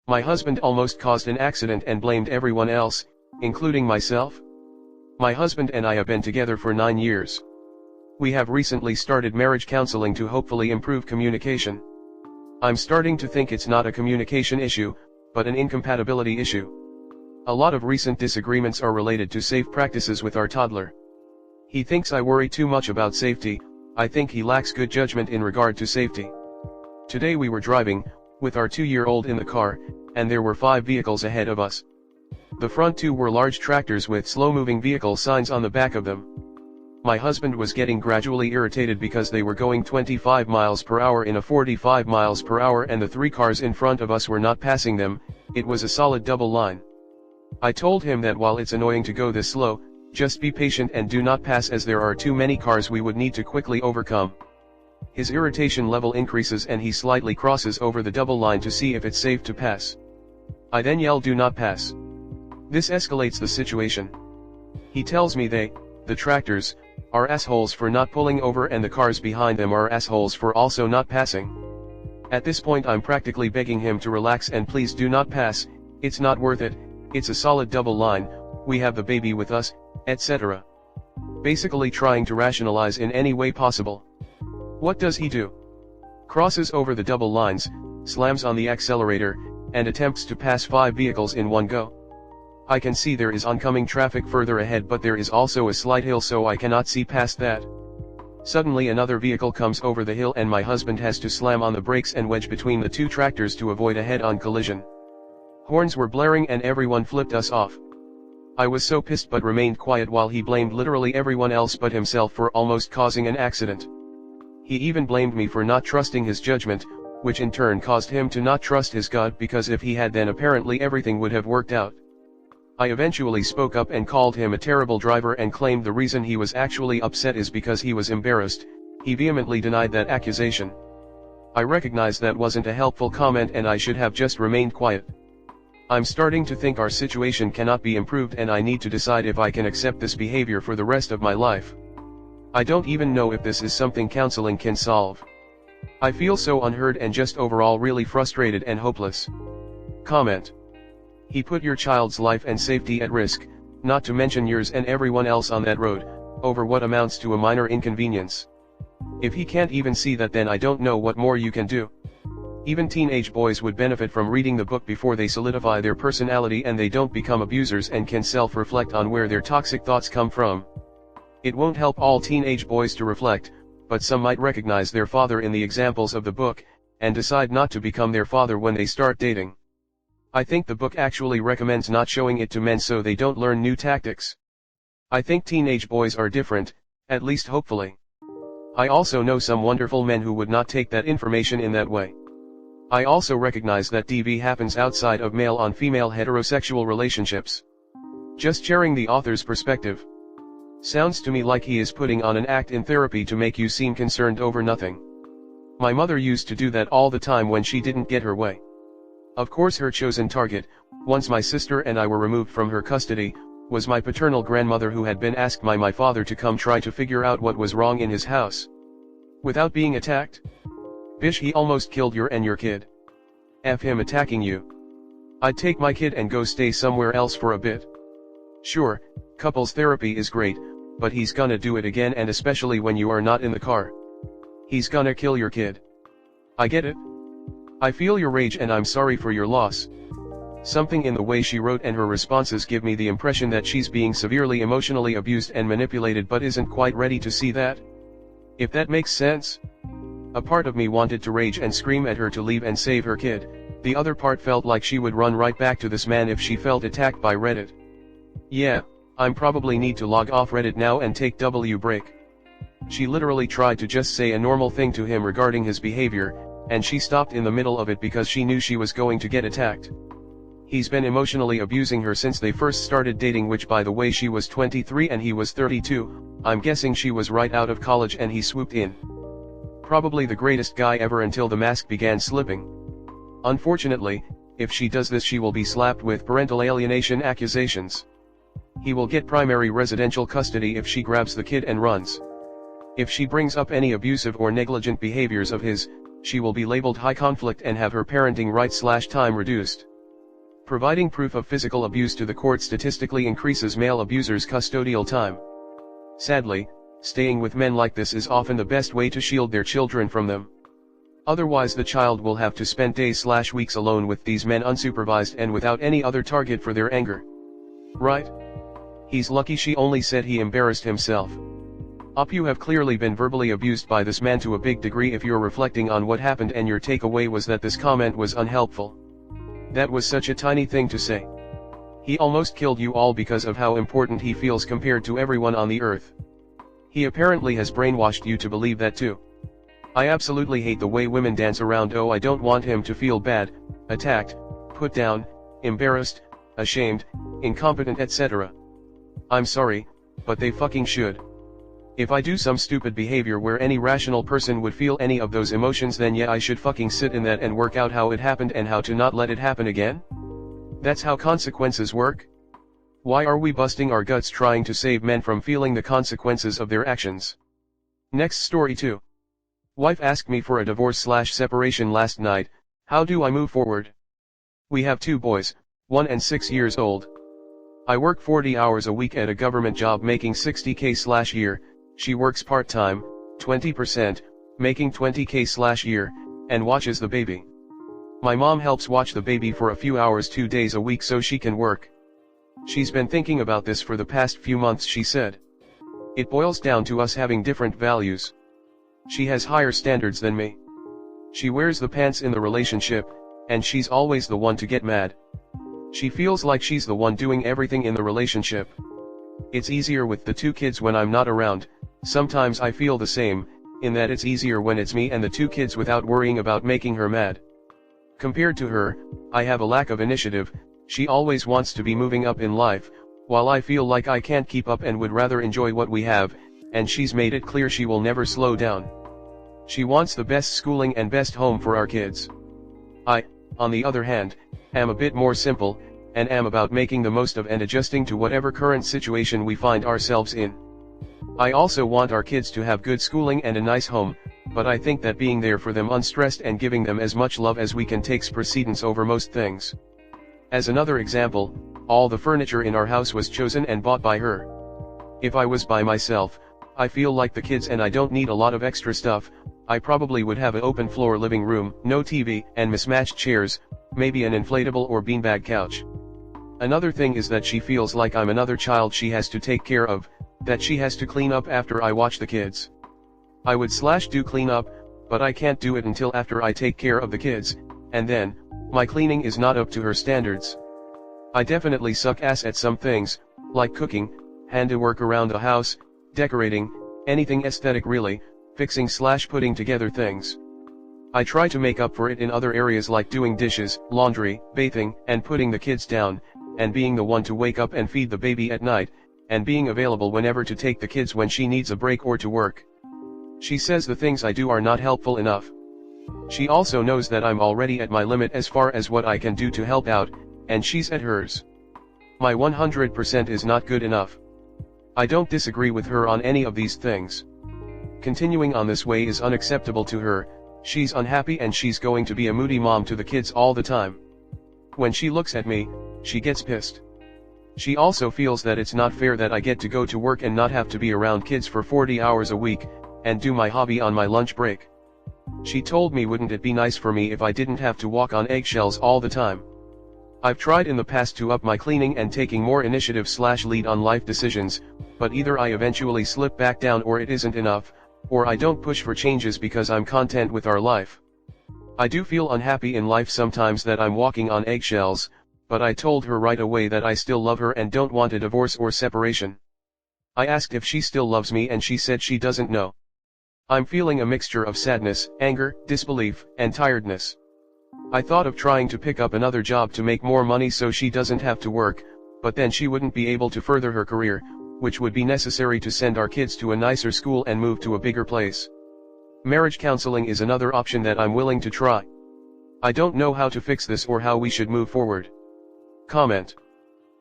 My husband almost caused an accident and blamed everyone else, including myself. My husband and I have been together for 9 years. We have recently started marriage counseling to hopefully improve communication. I'm starting to think it's not a communication issue, but an incompatibility issue. A lot of recent disagreements are related to safe practices with our toddler. He thinks I worry too much about safety. I think he lacks good judgment in regard to safety. Today we were driving, with our 2-year-old in the car, and there were 5 vehicles ahead of us. The front 2 were large tractors with slow-moving vehicle signs on the back of them. My husband was getting gradually irritated because they were going 25 miles per hour in a 45 miles per hour and the 3 cars in front of us were not passing them. It was a solid double line. I told him that while it's annoying to go this slow, just be patient and do not pass as there are too many cars we would need to quickly overcome. His irritation level increases and he slightly crosses over the double line to see if it's safe to pass. I then yell, "Do not pass." This escalates the situation. He tells me the tractors, are assholes for not pulling over and the cars behind them are assholes for also not passing. At this point I'm practically begging him to relax and please do not pass, it's not worth it, it's a solid double line, we have the baby with us, etc. Basically trying to rationalize in any way possible. What does he do? Crosses over the double lines, slams on the accelerator, and attempts to pass 5 vehicles in one go. I can see there is oncoming traffic further ahead, but there is also a slight hill so I cannot see past that. Suddenly another vehicle comes over the hill and my husband has to slam on the brakes and wedge between the 2 tractors to avoid a head-on collision. Horns were blaring and everyone flipped us off. I was so pissed but remained quiet while he blamed literally everyone else but himself for almost causing an accident. He even blamed me for not trusting his judgment, which in turn caused him to not trust his God, because if he had then apparently everything would have worked out. I eventually spoke up and called him a terrible driver and claimed the reason he was actually upset is because he was embarrassed. He vehemently denied that accusation. I recognize that wasn't a helpful comment and I should have just remained quiet. I'm starting to think our situation cannot be improved and I need to decide if I can accept this behavior for the rest of my life. I don't even know if this is something counseling can solve. I feel so unheard and just overall really frustrated and hopeless. Comment. He put your child's life and safety at risk, not to mention yours and everyone else on that road, over what amounts to a minor inconvenience. If he can't even see that, then I don't know what more you can do. Even teenage boys would benefit from reading the book before they solidify their personality and they don't become abusers and can self-reflect on where their toxic thoughts come from. It won't help all teenage boys to reflect, but some might recognize their father in the examples of the book, and decide not to become their father when they start dating. I think the book actually recommends not showing it to men so they don't learn new tactics. I think teenage boys are different, at least hopefully. I also know some wonderful men who would not take that information in that way. I also recognize that DV happens outside of male-on-female heterosexual relationships. Just sharing the author's perspective. Sounds to me like he is putting on an act in therapy to make you seem concerned over nothing. My mother used to do that all the time when she didn't get her way. Of course her chosen target, once my sister and I were removed from her custody, was my paternal grandmother who had been asked by my father to come try to figure out what was wrong in his house. Without being attacked? Bish, he almost killed your kid. F him attacking you. I'd take my kid and go stay somewhere else for a bit. Sure, couples therapy is great, but he's gonna do it again, and especially when you are not in the car. He's gonna kill your kid. I get it. I feel your rage and I'm sorry for your loss. Something in the way she wrote and her responses give me the impression that she's being severely emotionally abused and manipulated but isn't quite ready to see that. If that makes sense. A part of me wanted to rage and scream at her to leave and save her kid, the other part felt like she would run right back to this man if she felt attacked by Reddit. Yeah, I'm probably need to log off Reddit now and take W break. She literally tried to just say a normal thing to him regarding his behavior, and she stopped in the middle of it because she knew she was going to get attacked. He's been emotionally abusing her since they first started dating, which by the way she was 23 and he was 32, I'm guessing she was right out of college and he swooped in. Probably the greatest guy ever until the mask began slipping. Unfortunately, if she does this she will be slapped with parental alienation accusations. He will get primary residential custody if she grabs the kid and runs. If she brings up any abusive or negligent behaviors of his, she will be labeled high conflict and have her parenting rights/time reduced. Providing proof of physical abuse to the court statistically increases male abusers' custodial time. Sadly, staying with men like this is often the best way to shield their children from them. Otherwise the child will have to spend days/weeks alone with these men unsupervised and without any other target for their anger. Right? He's lucky she only said he embarrassed himself. You have clearly been verbally abused by this man to a big degree if you're reflecting on what happened and your takeaway was that this comment was unhelpful. That was such a tiny thing to say. He almost killed you all because of how important he feels compared to everyone on the earth. He apparently has brainwashed you to believe that too. I absolutely hate the way women dance around "oh I don't want him to feel bad, attacked, put down, embarrassed, ashamed, incompetent etc. I'm sorry, but they fucking should. If I do some stupid behavior where any rational person would feel any of those emotions, then yeah I should fucking sit in that and work out how it happened and how to not let it happen again? That's how consequences work? Why are we busting our guts trying to save men from feeling the consequences of their actions? Next story 2. Wife asked me for a divorce/separation last night. How do I move forward? We have 2 boys, 1 and 6 years old. I work 40 hours a week at a government job making $60K/year. She works part-time, 20%, making $20K/year, and watches the baby. My mom helps watch the baby for a few hours 2 days a week so she can work. She's been thinking about this for the past few months, she said. It boils down to us having different values. She has higher standards than me. She wears the pants in the relationship, and she's always the one to get mad. She feels like she's the one doing everything in the relationship. It's easier with the 2 kids when I'm not around. Sometimes I feel the same, in that it's easier when it's me and the 2 kids without worrying about making her mad. Compared to her, I have a lack of initiative. She always wants to be moving up in life, while I feel like I can't keep up and would rather enjoy what we have, and she's made it clear she will never slow down. She wants the best schooling and best home for our kids. I, on the other hand, am a bit more simple, and am about making the most of and adjusting to whatever current situation we find ourselves in. I also want our kids to have good schooling and a nice home, but I think that being there for them unstressed and giving them as much love as we can takes precedence over most things. As another example, all the furniture in our house was chosen and bought by her. If I was by myself, I feel like the kids and I don't need a lot of extra stuff. I probably would have an open floor living room, no TV, and mismatched chairs, maybe an inflatable or beanbag couch. Another thing is that she feels like I'm another child she has to take care of, that she has to clean up after I watch the kids. I would/do clean up, but I can't do it until after I take care of the kids, and then, my cleaning is not up to her standards. I definitely suck ass at some things, like cooking, handiwork around the house, decorating, anything aesthetic really, fixing/putting together things. I try to make up for it in other areas like doing dishes, laundry, bathing, and putting the kids down, and being the one to wake up and feed the baby at night, and being available whenever to take the kids when she needs a break or to work. She says the things I do are not helpful enough. She also knows that I'm already at my limit as far as what I can do to help out, and she's at hers. My 100% is not good enough. I don't disagree with her on any of these things. Continuing on this way is unacceptable to her. She's unhappy and she's going to be a moody mom to the kids all the time. When she looks at me, she gets pissed. She also feels that it's not fair that I get to go to work and not have to be around kids for 40 hours a week, and do my hobby on my lunch break. She told me wouldn't it be nice for me if I didn't have to walk on eggshells all the time. I've tried in the past to up my cleaning and taking more initiative/lead on life decisions, but either I eventually slip back down or it isn't enough, or I don't push for changes because I'm content with our life. I do feel unhappy in life sometimes that I'm walking on eggshells, but I told her right away that I still love her and don't want a divorce or separation. I asked if she still loves me and she said she doesn't know. I'm feeling a mixture of sadness, anger, disbelief, and tiredness. I thought of trying to pick up another job to make more money so she doesn't have to work, but then she wouldn't be able to further her career, which would be necessary to send our kids to a nicer school and move to a bigger place. Marriage counseling is another option that I'm willing to try. I don't know how to fix this or how we should move forward. Comment.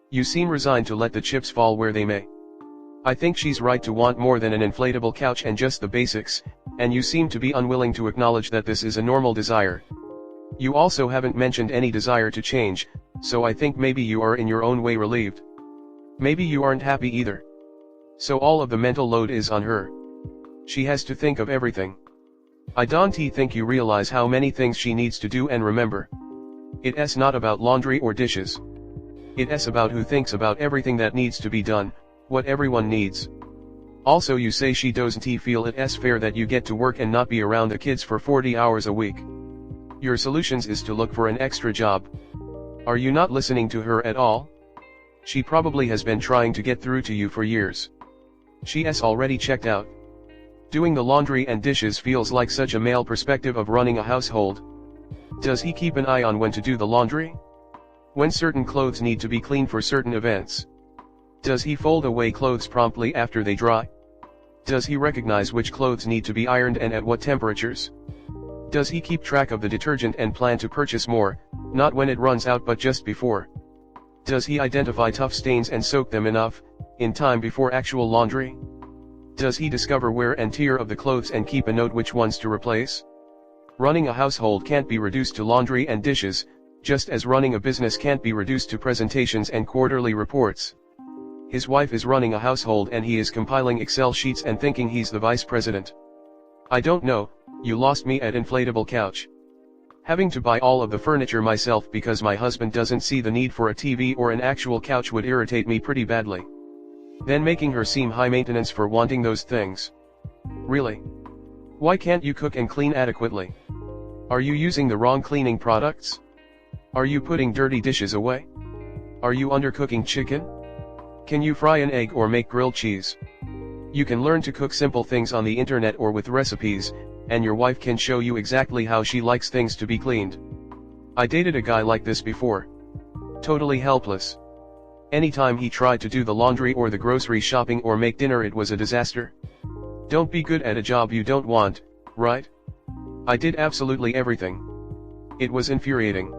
You seem resigned to let the chips fall where they may. I think she's right to want more than an inflatable couch and just the basics, and you seem to be unwilling to acknowledge that this is a normal desire. You also haven't mentioned any desire to change, so I think maybe you are in your own way relieved. Maybe you aren't happy either. So all of the mental load is on her. She has to think of everything. I don't think you realize how many things she needs to do and remember. It's not about laundry or dishes. It's about who thinks about everything that needs to be done, what everyone needs. Also you say she doesn't feel it's fair that you get to work and not be around the kids for 40 hours a week. Your solutions is to look for an extra job. Are you not listening to her at all? She probably has been trying to get through to you for years. She's already checked out. Doing the laundry and dishes feels like such a male perspective of running a household. Does he keep an eye on when to do the laundry? When certain clothes need to be cleaned for certain events? Does he fold away clothes promptly after they dry? Does he recognize which clothes need to be ironed and at what temperatures? Does he keep track of the detergent and plan to purchase more, not when it runs out but just before? Does he identify tough stains and soak them enough, in time before actual laundry? Does he discover wear and tear of the clothes and keep a note which ones to replace? Running a household can't be reduced to laundry and dishes, just as running a business can't be reduced to presentations and quarterly reports. His wife is running a household and he is compiling Excel sheets and thinking he's the vice president. I don't know, you lost me at inflatable couch. Having to buy all of the furniture myself because my husband doesn't see the need for a TV or an actual couch would irritate me pretty badly. Then making her seem high maintenance for wanting those things. Really? Why can't you cook and clean adequately? Are you using the wrong cleaning products? Are you putting dirty dishes away? Are you undercooking chicken? Can you fry an egg or make grilled cheese? You can learn to cook simple things on the internet or with recipes, and your wife can show you exactly how she likes things to be cleaned. I dated a guy like this before. Totally helpless. Anytime he tried to do the laundry or the grocery shopping or make dinner, it was a disaster. Don't be good at a job you don't want, right? I did absolutely everything. It was infuriating.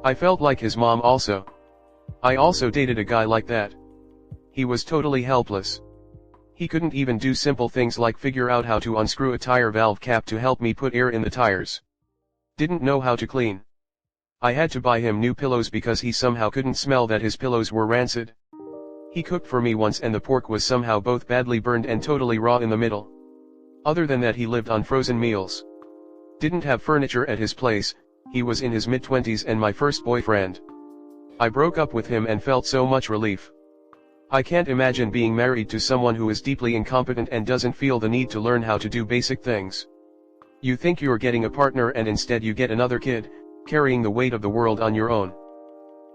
I felt like his mom also. I also dated a guy like that. He was totally helpless. He couldn't even do simple things like figure out how to unscrew a tire valve cap to help me put air in the tires. Didn't know how to clean. I had to buy him new pillows because he somehow couldn't smell that his pillows were rancid. He cooked for me once and the pork was somehow both badly burned and totally raw in the middle. Other than that, he lived on frozen meals. Didn't have furniture at his place. He was in his mid-20s and my first boyfriend. I broke up with him and felt so much relief. I can't imagine being married to someone who is deeply incompetent and doesn't feel the need to learn how to do basic things. You think you're getting a partner and instead you get another kid, carrying the weight of the world on your own.